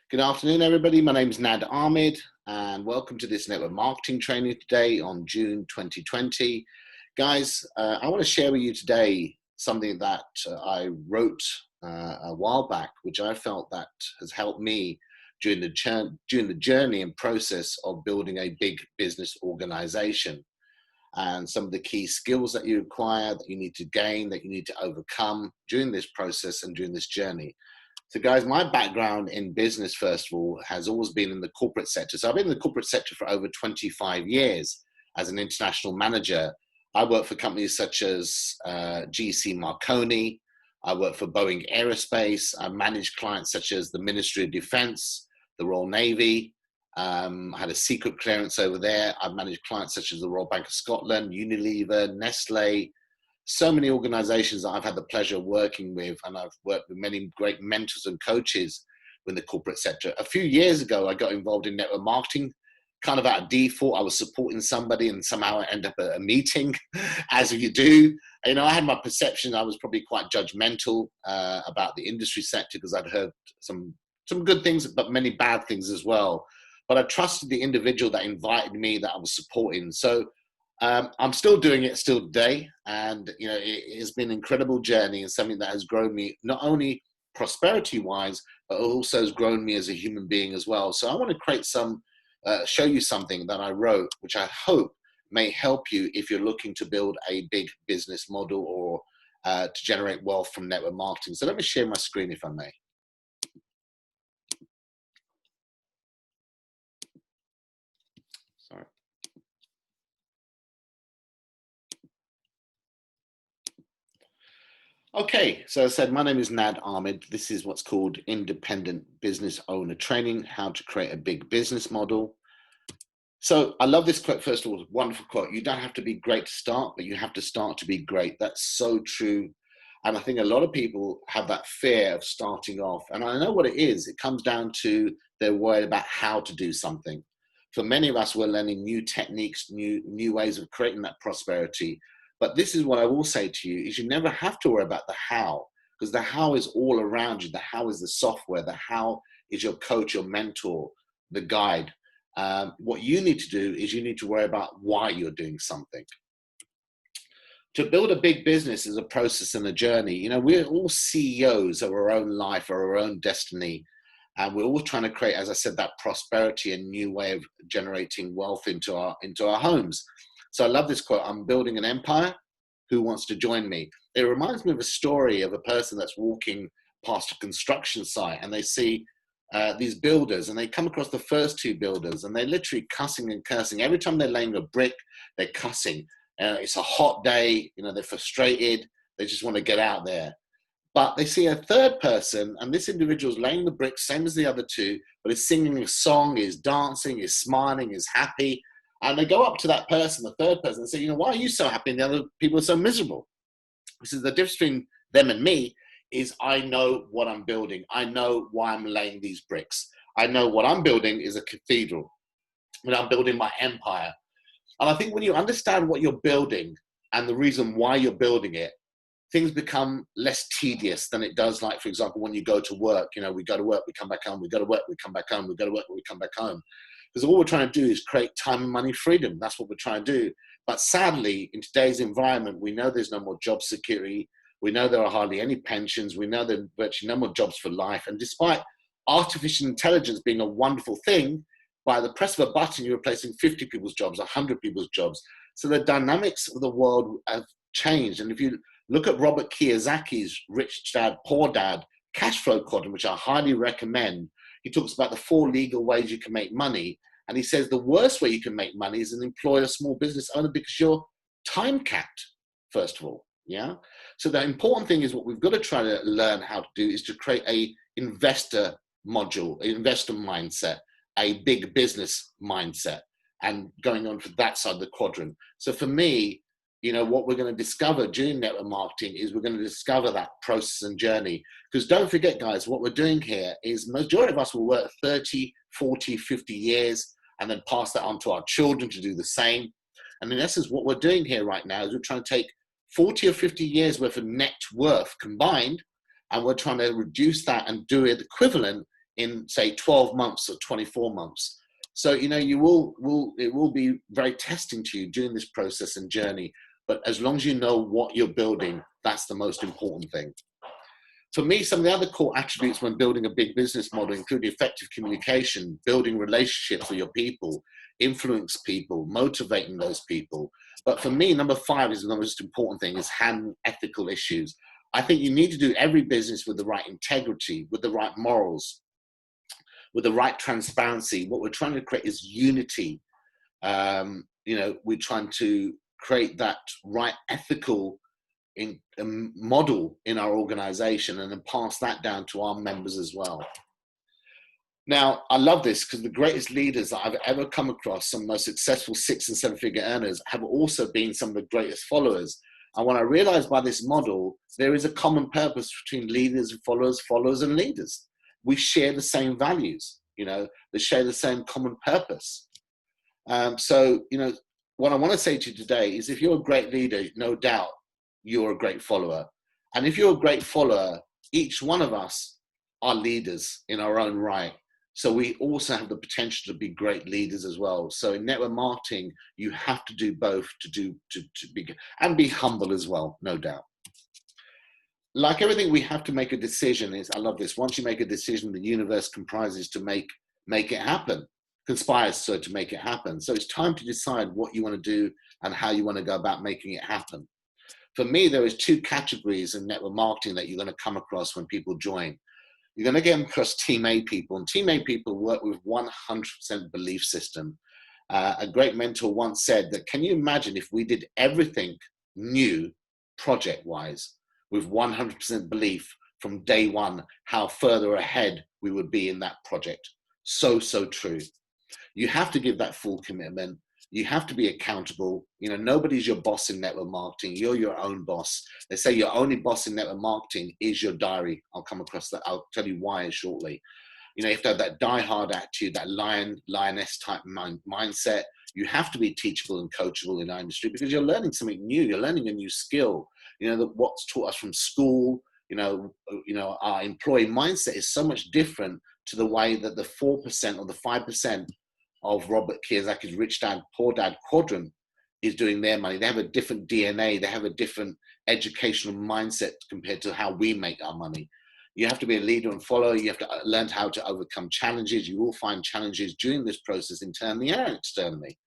Good afternoon, everybody. My name is Nad Ahmed, and welcome to this network marketing training today on June 2020. Guys, I want to share with you today something that I wrote a while back, which I felt that has helped me during the journey and process of building a big business organization. And some of the key skills that you acquire, that you need to gain, that you need to overcome during this process and during this journey. So guys, my background in business, first of all, has always been in the corporate sector. So I've been in the corporate sector for over 25 years as an international manager. I worked for companies such as GC Marconi. I worked for Boeing Aerospace. I managed clients such as the Ministry of Defense, the Royal Navy. I had a secret clearance over there. I've managed clients such as the Royal Bank of Scotland, Unilever, Nestle, so many organizations that I've had the pleasure of working with, and I've worked with many great mentors and coaches in the corporate sector. A few years ago, I got involved in network marketing, kind of out of default. I was supporting somebody and somehow I ended up at a meeting, as you do. You know, I had my perception. I was probably quite judgmental about the industry sector because I'd heard some good things, but many bad things as well. But I trusted the individual that invited me, that I was supporting. So I'm still doing it still today. And, you know, it has been an incredible journey and something that has grown me, not only prosperity wise, but also has grown me as a human being as well. So I want to create show you something that I wrote, which I hope may help you if you're looking to build a big business model or to generate wealth from network marketing. So let me share my screen if I may. Sorry. Okay, so as I said, my name is Nad Ahmed. This is what's called Independent Business Owner Training, how to create a big business model. So I love this quote, first of all, wonderful quote. You don't have to be great to start, but you have to start to be great. That's so true. And I think a lot of people have that fear of starting off. And I know what it is. It comes down to they're worried about how to do something. For many of us, we're learning new techniques, new ways of creating that prosperity. But this is what I will say to you, is you never have to worry about the how, because the how is all around you. The how is the software. The how is your coach, your mentor, the guide. What you need to do is you need to worry about why you're doing something. To build a big business is a process and a journey. You know, we're all CEOs of our own life or our own destiny. And we're all trying to create, as I said, that prosperity and new way of generating wealth into our homes. So I love this quote, I'm building an empire, who wants to join me? It reminds me of a story of a person that's walking past a construction site and they see these builders and they come across the first two builders and they're literally cussing and cursing. Every time they're laying a brick, they're cussing. It's a hot day, you know, they're frustrated. They just want to get out there. But they see a third person and this individual's laying the bricks, same as the other two, but is singing a song, is dancing, is smiling, is happy. And they go up to that person, the third person, and say, you know, why are you so happy and the other people are so miserable? This is the difference between them and me is I know what I'm building. I know why I'm laying these bricks. I know what I'm building is a cathedral. And I'm building my empire. And I think when you understand what you're building and the reason why you're building it, things become less tedious than it does, like, for example, when you go to work. You know, we go to work, we come back home, we go to work, we come back home, we go to work, we come back home. Because all we're trying to do is create time and money freedom. That's what we're trying to do. But sadly, in today's environment, we know there's no more job security. We know there are hardly any pensions. We know there are virtually no more jobs for life. And despite artificial intelligence being a wonderful thing, by the press of a button, you're replacing 50 people's jobs, 100 people's jobs. So the dynamics of the world have changed. And if you look at Robert Kiyosaki's Rich Dad, Poor Dad cash flow quadrant, which I highly recommend, he talks about the 4 legal ways you can make money. And he says the worst way you can make money is an employer, small business owner, because you're time capped, first of all. Yeah. So the important thing is what we've got to try to learn how to do is to create a investor module, an investor mindset, a big business mindset, and going on for that side of the quadrant. So for me, you know, what we're going to discover during network marketing is we're going to discover that process and journey. Because don't forget, guys, what we're doing here is majority of us will work 30, 40, 50 years and then pass that on to our children to do the same. And in essence, what we're doing here right now is we're trying to take 40 or 50 years worth of net worth combined, and we're trying to reduce that and do it equivalent in say 12 months or 24 months. So, you know, it will be very testing to you during this process and journey. But as long as you know what you're building, that's the most important thing. For me, some of the other core attributes when building a big business model include effective communication, building relationships with your people, influence people, motivating those people. But for me, number 5 is the most important thing, is handling ethical issues. I think you need to do every business with the right integrity, with the right morals, with the right transparency. What we're trying to create is unity. You know, we're trying to create that right ethical model in our organization and then pass that down to our members as well. Now, I love this because the greatest leaders that I've ever come across, some of the most successful 6- and 7-figure earners, have also been some of the greatest followers. And what I realized by this model, there is a common purpose between leaders and followers, followers and leaders. We share the same values, you know, they share the same common purpose. So, you know, what I want to say to you today is if you're a great leader, no doubt you're a great follower. And if you're a great follower, each one of us are leaders in our own right. So we also have the potential to be great leaders as well. So in network marketing, you have to do both to be, and be humble as well, no doubt. Like everything, we have to make a decision. I love this. Once you make a decision, the universe comprises to make it happen, conspires so to make it happen. So it's time to decide what you want to do and how you want to go about making it happen. For me, there is 2 categories in network marketing that you're going to come across when people join. You're going to get across Team A people, and Team A people work with 100% belief system. A great mentor once said that, can you imagine if we did everything new project-wise with 100% belief from day one, how further ahead we would be in that project? So true. You have to give that full commitment. You have to be accountable. You know, nobody's your boss in network marketing. You're your own boss. They say your only boss in network marketing is your diary. I'll come across that. I'll tell you why shortly. You know, you have to have that die-hard attitude, that lioness type mindset. You have to be teachable and coachable in our industry because you're learning something new. You're learning a new skill. You know, that what's taught us from school, you know, our employee mindset is so much different to the way that the 4% or the 5% of Robert Kiyosaki's Rich Dad, Poor Dad quadrant is doing their money. They have a different DNA. They have a different educational mindset compared to how we make our money. You have to be a leader and follower. You have to learn how to overcome challenges. You will find challenges during this process, internally and externally.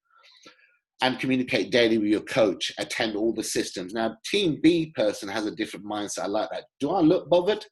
And communicate daily with your coach, attend all the systems. Now, Team B person has a different mindset. I like that. Do I look bothered?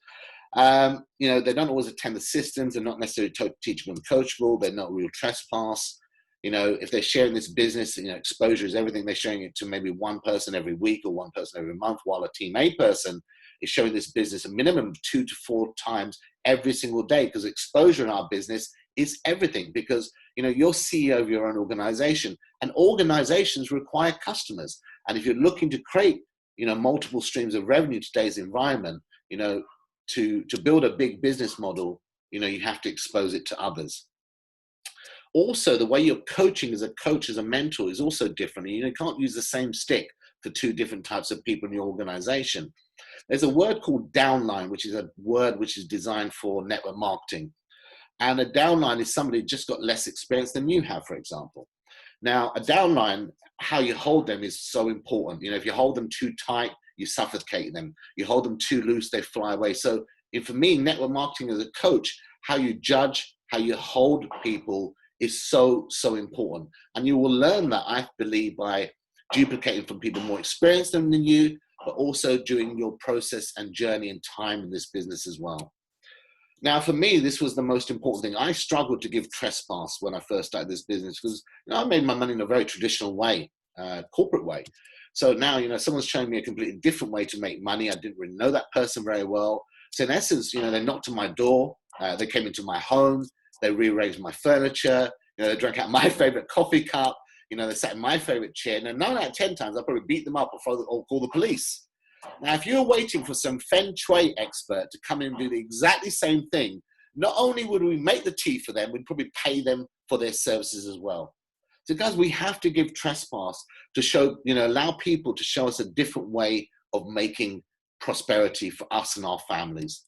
You know, they don't always attend the systems. They're not necessarily teachable and coachable. They're not real trespass. You know, if they're sharing this business, you know, exposure is everything. They're showing it to maybe one person every week or one person every month, while a Team A person is showing this business a minimum of 2 to 4 times every single day, because exposure in our business is everything. Because, you know, you're CEO of your own organization, and organizations require customers. And if you're looking to create, you know, multiple streams of revenue in today's environment, you know, to build a big business model, you know, you have to expose it to others. Also, the way you're coaching as a coach, as a mentor, is also different. You know, you can't use the same stick for 2 different types of people in your organization. There's a word called downline, which is a word which is designed for network marketing. And a downline is somebody who just got less experience than you have, for example. Now, a downline, how you hold them is so important. You know, if you hold them too tight, you suffocate them. You hold them too loose, they fly away. So for me, network marketing as a coach, how you judge, how you hold people is so important. And you will learn that, I believe, by duplicating from people more experienced than you, but also during your process and journey and time in this business as well. Now, for me, this was the most important thing. I struggled to give trespass when I first started this business because, you know, I made my money in a very traditional way, corporate way. So now, you know, someone's showing me a completely different way to make money. I didn't really know that person very well. So in essence, you know, they knocked on my door. They came into my home. They rearranged my furniture. You know, they drank out my favorite coffee cup. You know, they sat in my favorite chair. Now, 9 out of 10 times, I'll probably beat them up or call the police. Now, if you're waiting for some feng shui expert to come in and do the exactly same thing, not only would we make the tea for them, we'd probably pay them for their services as well. So guys, we have to give trespass to show, you know, allow people to show us a different way of making prosperity for us and our families.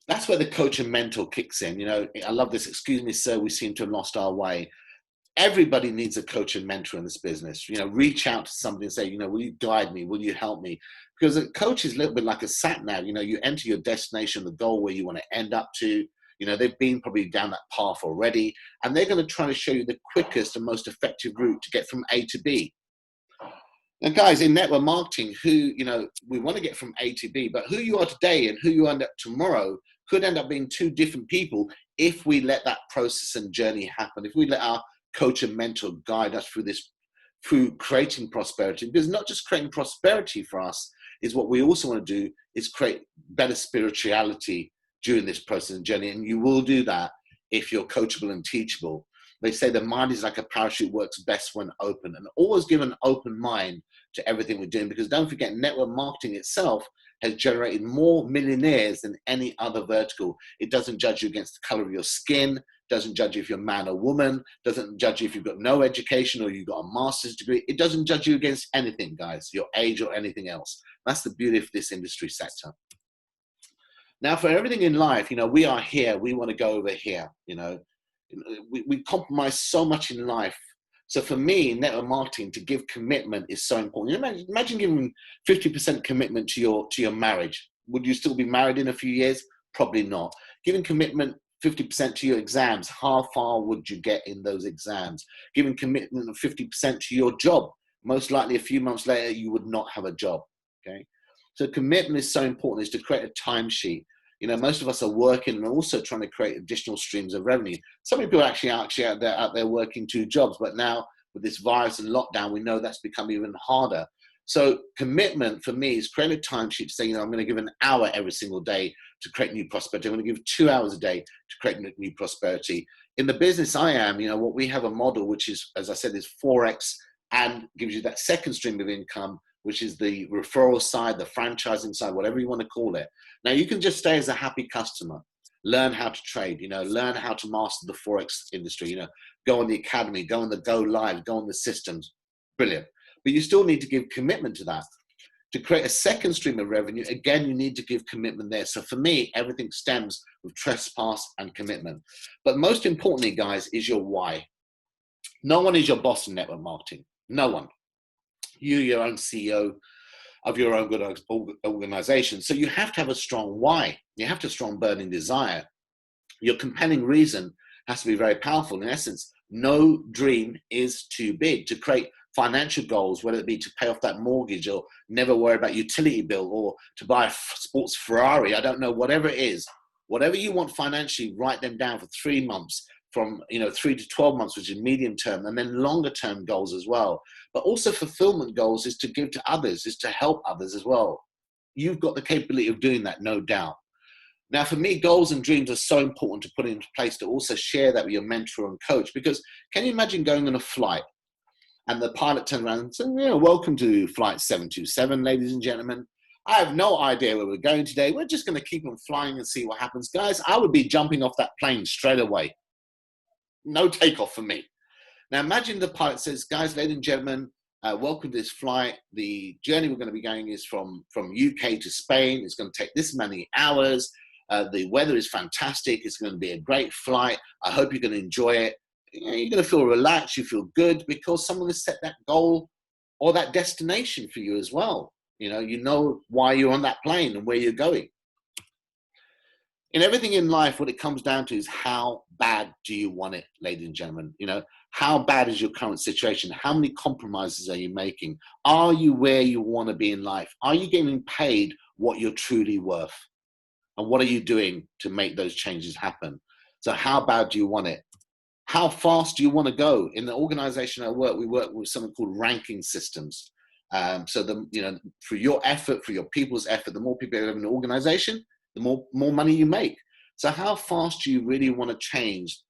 That's where the coach and mentor kicks in. I love this. Excuse me, sir, we seem to have lost our way. Everybody needs a coach and mentor in this business. Reach out to somebody and say, will you guide me? Will you help me? Because a coach is a little bit like a sat nav. You enter your destination, the goal where you want to end up to. They've been probably down that path already, and they're going to try to show you the quickest and most effective route to get from A to B. Now, guys, in network marketing, we want to get from A to B, but who you are today and who you end up tomorrow could end up being two different people if we let that process and journey happen. If we let our coach and mentor guide us through creating prosperity, because not just creating prosperity for us is what we also want to do, is create better spirituality during this process and journey. And you will do that if you're coachable and teachable. They say the mind is like a parachute, works best when open, and always give an open mind to everything we're doing, because don't forget, network marketing itself has generated more millionaires than any other vertical. It doesn't judge you against the color of your skin, doesn't judge you if you're a man or woman, doesn't judge you if you've got no education or you've got a master's degree. It doesn't judge you against anything, guys, your age or anything else. That's the beauty of this industry sector. Now, for everything in life, we are here, we want to go over here, we compromise so much in life. So for me, network marketing, to give commitment is so important. Imagine giving 50% commitment to your marriage. Would you still be married in a few years? Probably not. Giving commitment 50% to your exams, how far would you get in those exams? Giving commitment of 50% to your job, most likely a few months later, you would not have a job, okay? So commitment is so important, is to create a timesheet. Most of us are working and also trying to create additional streams of revenue. Some people are actually out there working two jobs, but now with this virus and lockdown, we know that's become even harder. So commitment for me is create a timesheet to say, I'm going to give an hour every single day to create new prosperity. I'm going to give 2 hours a day to create new prosperity. In the business I am, what we have a model, which is, as I said, is 4X, and gives you that second stream of income, which is the referral side, the franchising side, whatever you want to call it. Now, you can just stay as a happy customer, learn how to trade, learn how to master the Forex industry, go on the academy, go on the Go Live, go on the systems. Brilliant. But you still need to give commitment to that. To create a second stream of revenue, again, you need to give commitment there. So for me, everything stems with trespass and commitment. But most importantly, guys, is your why. No one is your boss in network marketing. No one. You're your own CEO of your own good organization. So you have to have a strong why. You have to have a strong burning desire. Your compelling reason has to be very powerful. In essence, no dream is too big. To create financial goals, whether it be to pay off that mortgage or never worry about utility bill or to buy a sports Ferrari, I don't know, whatever it is, whatever you want financially, write them down for 3 months, from 3 to 12 months, which is medium term, and then longer term goals as well. But also fulfillment goals is to give to others, is to help others as well. You've got the capability of doing that, no doubt. Now, for me, goals and dreams are so important to put into place, to also share that with your mentor and coach. Because can you imagine going on a flight and the pilot turns around and says, welcome to flight 727, ladies and gentlemen. I have no idea where we're going today. We're just going to keep on flying and see what happens. Guys, I would be jumping off that plane straight away. No takeoff for me. Now imagine the pilot says, guys, ladies and gentlemen, welcome to this flight. The journey we're going to be going is from UK to Spain. It's going to take this many hours. The weather is fantastic. It's going to be a great flight. I hope you're going to enjoy it. You're going to feel relaxed. You feel good because someone has set that goal or that destination for you as well. You know why you're on that plane and where you're going. In everything in life, what it comes down to is how bad do you want it, ladies and gentlemen? How bad is your current situation? How many compromises are you making? Are you where you want to be in life? Are you getting paid what you're truly worth? And what are you doing to make those changes happen? So how bad do you want it? How fast do you want to go? In the organization I work, we work with something called ranking systems. So through your effort, for your people's effort, the more people you have in an organization, the more money you make. So how fast do you really want to change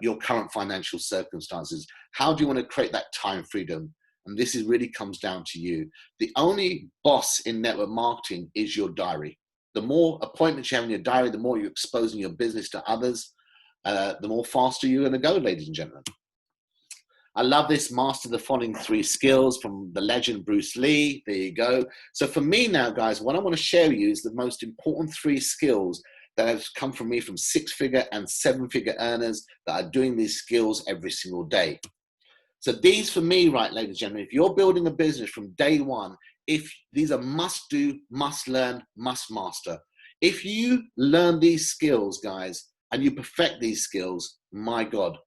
your current financial circumstances? How do you want to create that time freedom? And this really comes down to you. The only boss in network marketing is your diary. The more appointments you have in your diary, the more you're exposing your business to others, the more faster you're going to go, ladies and gentlemen. I love this. Master the following 3 skills from the legend Bruce Lee. There you go. So for me now, guys, what I want to share with you is the most important 3 skills that have come from me, from 6-figure and 7-figure earners that are doing these skills every single day. So these for me, right, ladies and gentlemen, if you're building a business from day one, if these are must do, must learn, must master. If you learn these skills, guys, and you perfect these skills, my God,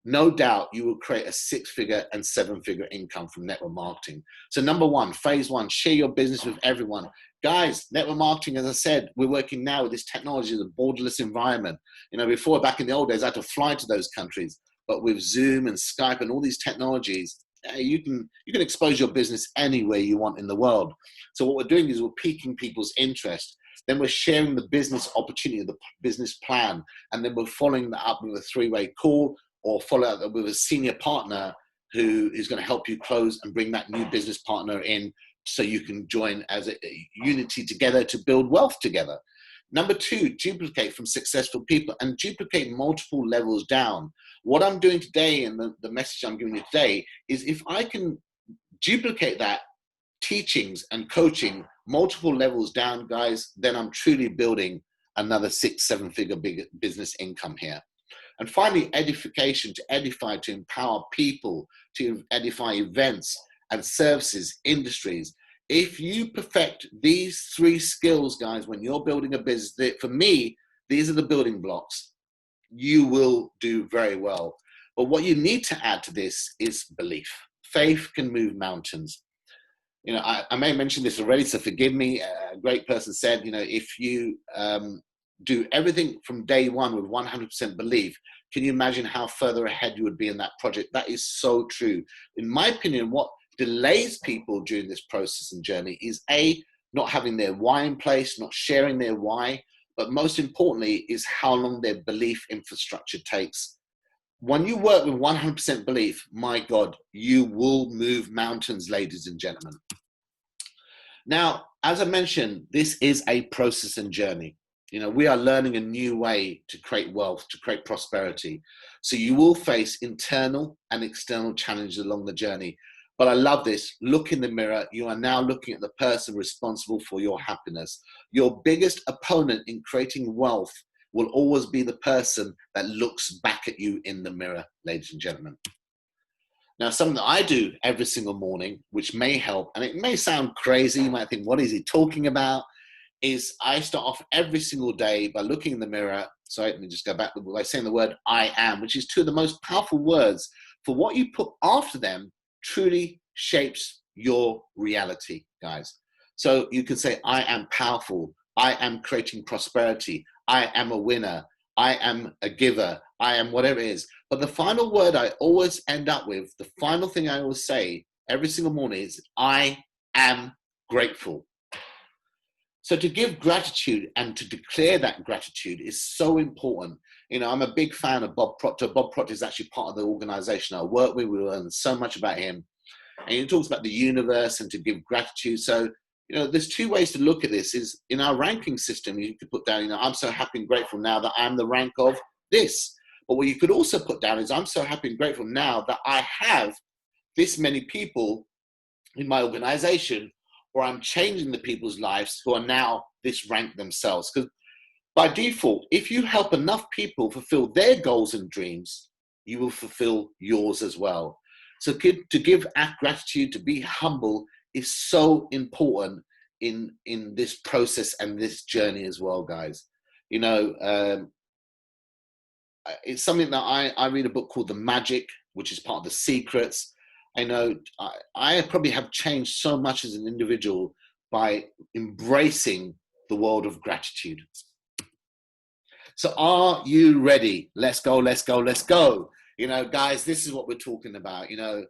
no doubt you will create a 6-figure and 7-figure income from network marketing. So number one, phase one, share your business with everyone. Guys, network marketing, as I said, we're working now with this technology, the borderless environment. You know, before, back in the old days, I had to fly to those countries. But with Zoom and Skype and all these technologies, you can expose your business anywhere you want in the world. So what we're doing is we're piquing people's interest. Then we're sharing the business opportunity, the business plan, and then we're following that up with a 3-way call, or follow up with a senior partner who is going to help you close and bring that new business partner in so you can join as a unity together to build wealth together. Number two, duplicate from successful people and duplicate multiple levels down. What I'm doing today and the message I'm giving you today is if I can duplicate that teachings and coaching multiple levels down, guys, then I'm truly building another 6-7-figure big business income here. And finally, edification, to edify, to empower people, to edify events and services, industries. If you perfect these 3 skills, guys, when you're building a business, for me, these are the building blocks, you will do very well. But what you need to add to this is belief. Faith can move mountains. You know, I may have mentioned this already, so forgive me. A great person said, you know, if you do everything from day one with 100% belief, can you imagine how further ahead you would be in that project? That is so true. In my opinion, what delays people during this process and journey is not having their why in place, not sharing their why, but most importantly is how long their belief infrastructure takes. When you work with 100% belief, my God, you will move mountains, ladies and gentlemen. Now, as I mentioned, this is a process and journey. You know, we are learning a new way to create wealth, to create prosperity. So you will face internal and external challenges along the journey. But I love this. Look in the mirror. You are now looking at the person responsible for your happiness. Your biggest opponent in creating wealth will always be the person that looks back at you in the mirror, ladies and gentlemen. Now, something that I do every single morning, which may help, and it may sound crazy, you might think, what is he talking about? Is I start off every single day by looking in the mirror. So let me just go back by saying the word I am, which is 2 of the most powerful words. For what you put after them truly shapes your reality, guys. So you can say, I am powerful. I am creating prosperity. I am a winner. I am a giver. I am whatever it is. But the final word I always end up with, the final thing I always say every single morning is, I am grateful. So to give gratitude and to declare that gratitude is so important. You know, I'm a big fan of Bob Proctor. Bob Proctor is actually part of the organization I work with. We learn so much about him. And he talks about the universe and to give gratitude. So, you know, there's 2 ways to look at this. Is in our ranking system, you could put down, you know, I'm so happy and grateful now that I'm the rank of this. But what you could also put down is, I'm so happy and grateful now that I have this many people in my organization, or I'm changing the people's lives who are now this rank themselves. Because by default, if you help enough people fulfill their goals and dreams, you will fulfill yours as well. So to give gratitude, to be humble is so important in this process and this journey as well, guys. You know, it's something that I read a book called The Magic, which is part of The Secrets. I know I probably have changed so much as an individual by embracing the world of gratitude. So are you ready? Let's go, let's go, let's go. You know, guys, this is what we're talking about. You know,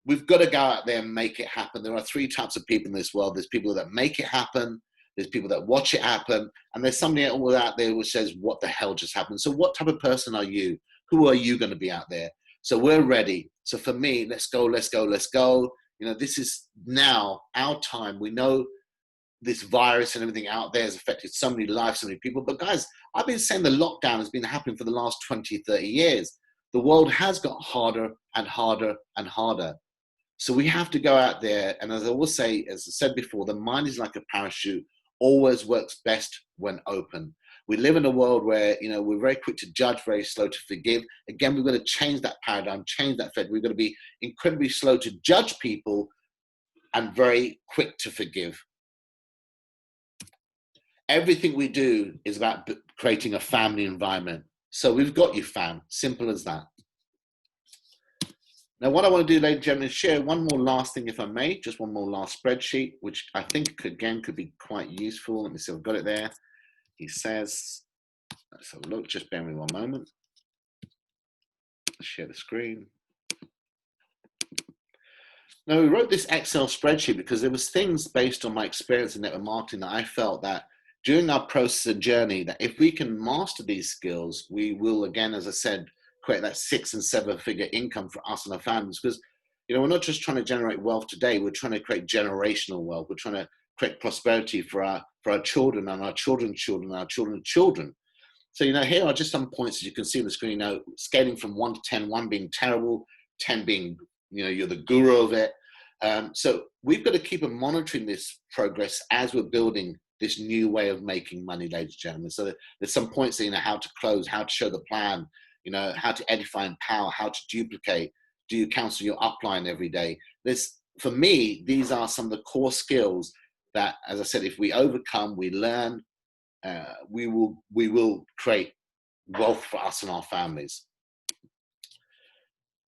we've got to go out there and make it happen. There are 3 types of people in this world. There's people that make it happen. There's people that watch it happen. And there's somebody out there who says, what the hell just happened? So what type of person are you? Who are you going to be out there? So we're ready. So for me, let's go, let's go, let's go. You know, this is now our time. We know this virus and everything out there has affected so many lives, so many people. But guys, I've been saying the lockdown has been happening for the last 20, 30 years. The world has got harder and harder and harder. So we have to go out there. And as I will say, as I said before, the mind is like a parachute, always works best when open. We live in a world where, you know, we're very quick to judge, very slow to forgive. Again, we've got to change that paradigm, change that fed. We've got to be incredibly slow to judge people and very quick to forgive. Everything we do is about creating a family environment. So we've got you, fam. Simple as that. Now, what I want to do, ladies and gentlemen, is share one more last thing, if I may, just one more last spreadsheet, which I think, again, could be quite useful. Let me see if I've got it there. He says, let's have a look, just bear with me one moment. Share the screen. Now, we wrote this Excel spreadsheet because there was things based on my experience in network marketing that I felt that during our process and journey, that if we can master these skills, we will, again, as I said, create that 6- and 7-figure income for us and our families. Because, you know, we're not just trying to generate wealth today, we're trying to create generational wealth. We're trying to create prosperity for our children and our children's children and our children's children. So, you know, here are just some points, as you can see on the screen, you know, scaling from 1 to 10, 1 being terrible, 10 being, you know, you're the guru of it. So we've got to keep on monitoring this progress as we're building this new way of making money, ladies and gentlemen. So there's some points, you know, how to close, how to show the plan, you know, how to edify and empower, how to duplicate, do you counsel your upline every day? This, for me, these are some of the core skills that, as I said, if we overcome, we learn, we will create wealth for us and our families.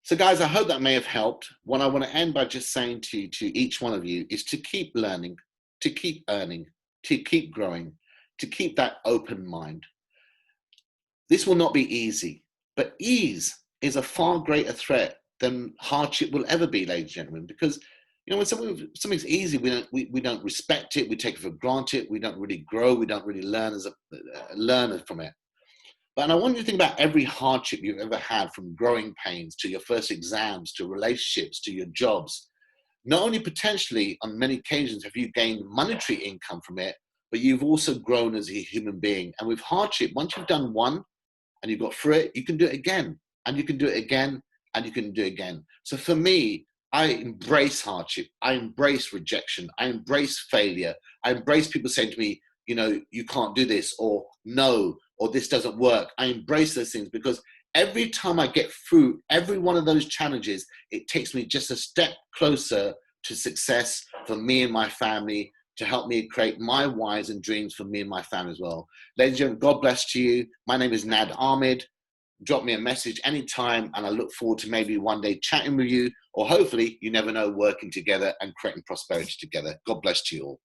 So guys, I hope that may have helped. What I want to end by just saying to each one of you is to keep learning, to keep earning, to keep growing, to keep that open mind. This will not be easy, but ease is a far greater threat than hardship will ever be, ladies and gentlemen, because, you know, when something's easy, we don't respect it, we take it for granted, we don't really grow, we don't really learn as a learner from it. But I want you to think about every hardship you've ever had, from growing pains to your first exams, to relationships, to your jobs. Not only potentially on many occasions have you gained monetary income from it, but you've also grown as a human being. And with hardship, once you've done one and you've got through it, you can do it again, and you can do it again, and you can do it again. So for me, I embrace hardship. I embrace rejection. I embrace failure. I embrace people saying to me, you know, you can't do this, or no, or this doesn't work. I embrace those things because every time I get through every one of those challenges, it takes me just a step closer to success for me and my family, to help me create my whys and dreams for me and my family as well. Ladies and gentlemen, God bless to you. My name is Nad Ahmed. Drop me a message anytime, and I look forward to maybe one day chatting with you, or hopefully, you never know, working together and creating prosperity together. God bless to you all.